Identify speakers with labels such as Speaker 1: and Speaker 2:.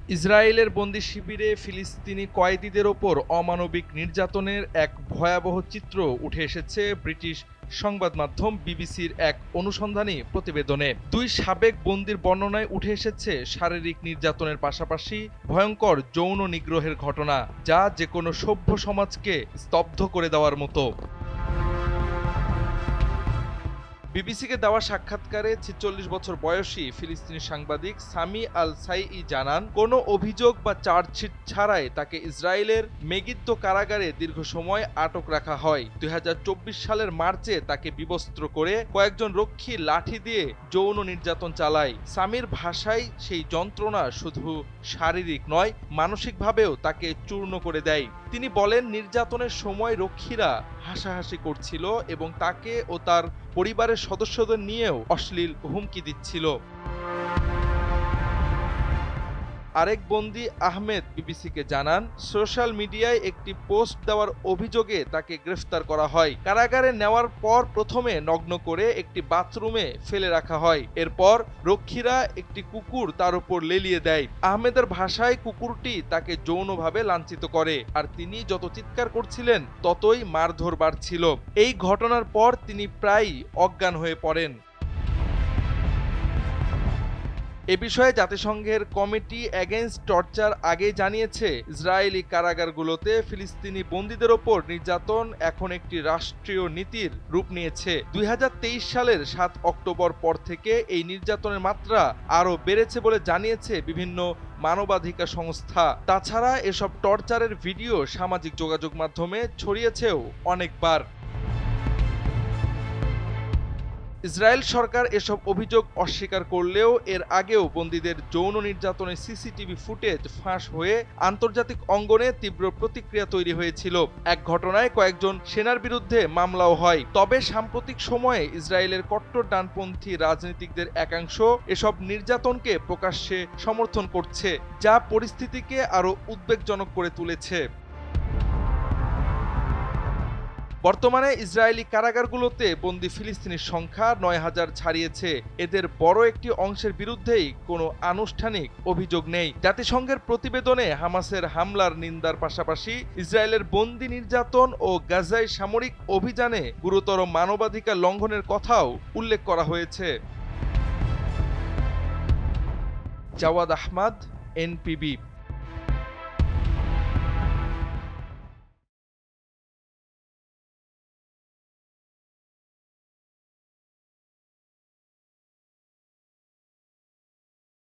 Speaker 1: ইসরায়েলের বন্দি শিবিরে ফিলিস্তিনি কয়েদিদের ওপর অমানবিক নির্যাতনের এক ভয়াবহ চিত্র উঠে এসেছে ব্রিটিশ সংবাদ মাধ্যম বিবিসির এক অনুসন্ধানী প্রতিবেদনে। দুই সাবেক বন্দির বর্ণনায় উঠে এসেছে শারীরিক নির্যাতনের পাশাপাশি ভয়ঙ্কর যৌন নিগ্রহের ঘটনা, যা যেকোনো সভ্য সমাজকে স্তব্ধ করে দেওয়ার মতো। বিবিসিকে দেওয়া সাক্ষাৎকারে ৪৬ বছর বয়সী ফিলিস্তিনি সাংবাদিক সামি আল সাইই জানান, কোনো অভিযোগ বা চার্জশিট ছাড়াই তাকে ইসরায়েলের মেগিদ্দো কারাগারে দীর্ঘ সময় আটক রাখা হয়। ২০২৪ সালের মার্চে তাকে বিবস্ত্র করে কয়েকজন রক্ষী লাঠি দিয়ে যৌন নির্যাতন চালায়। সামির ভাষায় সেই যন্ত্রণা শুধু শারীরিক নয়, মানসিকভাবেও তাকে চূর্ণ করে দেয়। তিনি বলেন, নির্যাতনের সময় রক্ষীরা হাসাহাসি করছিল এবং তাকে ও তার পরিবারের সদস্যদের নিয়েও অশ্লীল হুমকি দিচ্ছিল। আরেক বন্দী আহমেদ বিবিসিকে জানান, সোশ্যাল মিডিয়ায় একটি পোস্ট দেওয়ার অভিযোগে তাকে গ্রেফতার করা হয়। কারাগারে নেওয়ার পর প্রথমে নগ্ন করে একটি বাথরুমে ফেলে রাখা হয়। এরপর রক্ষীরা একটি কুকুর তার উপর লেলিয়ে দেয়। আহমেদের ভাষায় কুকুরটি তাকে যৌনভাবে লাঞ্ছিত করে, আর তিনি যত চিৎকার করছিলেন ততই মারধর বাড়ছিল। এই ঘটনার পর তিনি প্রায়ই অজ্ঞান হয়ে পড়েন। এ বিষয়ে জাতিসংঘের কমিটি এগেইনস্ট টর্চার আগেই জানিয়েছে, ইসরায়েলি কারাগারগুলোতে ফিলিস্তিনি বন্দীদের ওপর নির্যাতন এখন একটি রাষ্ট্রীয় নীতির রূপ নিয়েছে। ২০২৩ সালের ৭ অক্টোবর পর থেকে এই নির্যাতনের মাত্রা আরও বেড়েছে বলে জানিয়েছে বিভিন্ন মানবাধিকার সংস্থা। তাছাড়া এসব টর্চারের ভিডিও সামাজিক যোগাযোগ মাধ্যমে ছড়িয়েছেও অনেকবার। ইসরায়েল সরকার এসব অভিযোগ অস্বীকার করলেও এর আগেও বন্দীদের যৌন নির্যাতনের সিসিটিভি ফুটেজ ফাঁস হয়ে আন্তর্জাতিক অঙ্গনে তীব্র প্রতিক্রিয়া তৈরি হয়েছিল। এক ঘটনায় কয়েকজন সেনার বিরুদ্ধে মামলাও হয়। তবে সাম্প্রতিক সময়ে ইসরায়েলের কট্টর ডানপন্থী রাজনীতিকদের একাংশ এসব নির্যাতনকে প্রকাশ্যে সমর্থন করছে, যা পরিস্থিতিকে আরও উদ্বেগজনক করে তুলেছে। বর্তমানে ইসরায়েলি কারাগারগুলোতে বন্দী ফিলিস্তিনির সংখ্যা ৯,০০০ ছাড়িয়েছে। এদের বড় একটি অংশের বিরুদ্ধেই কোনো আনুষ্ঠানিক অভিযোগ নেই। জাতিসংঘের প্রতিবেদনে হামাসের হামলার নিন্দার পাশাপাশি ইসরায়েলের বন্দী নির্যাতন ও গাজায় সামরিক অভিযানে গুরুতর মানবাধিকার লঙ্ঘনের কথাও উল্লেখ করা হয়েছে। জাওয়াদ আহমদ, এনপিবি।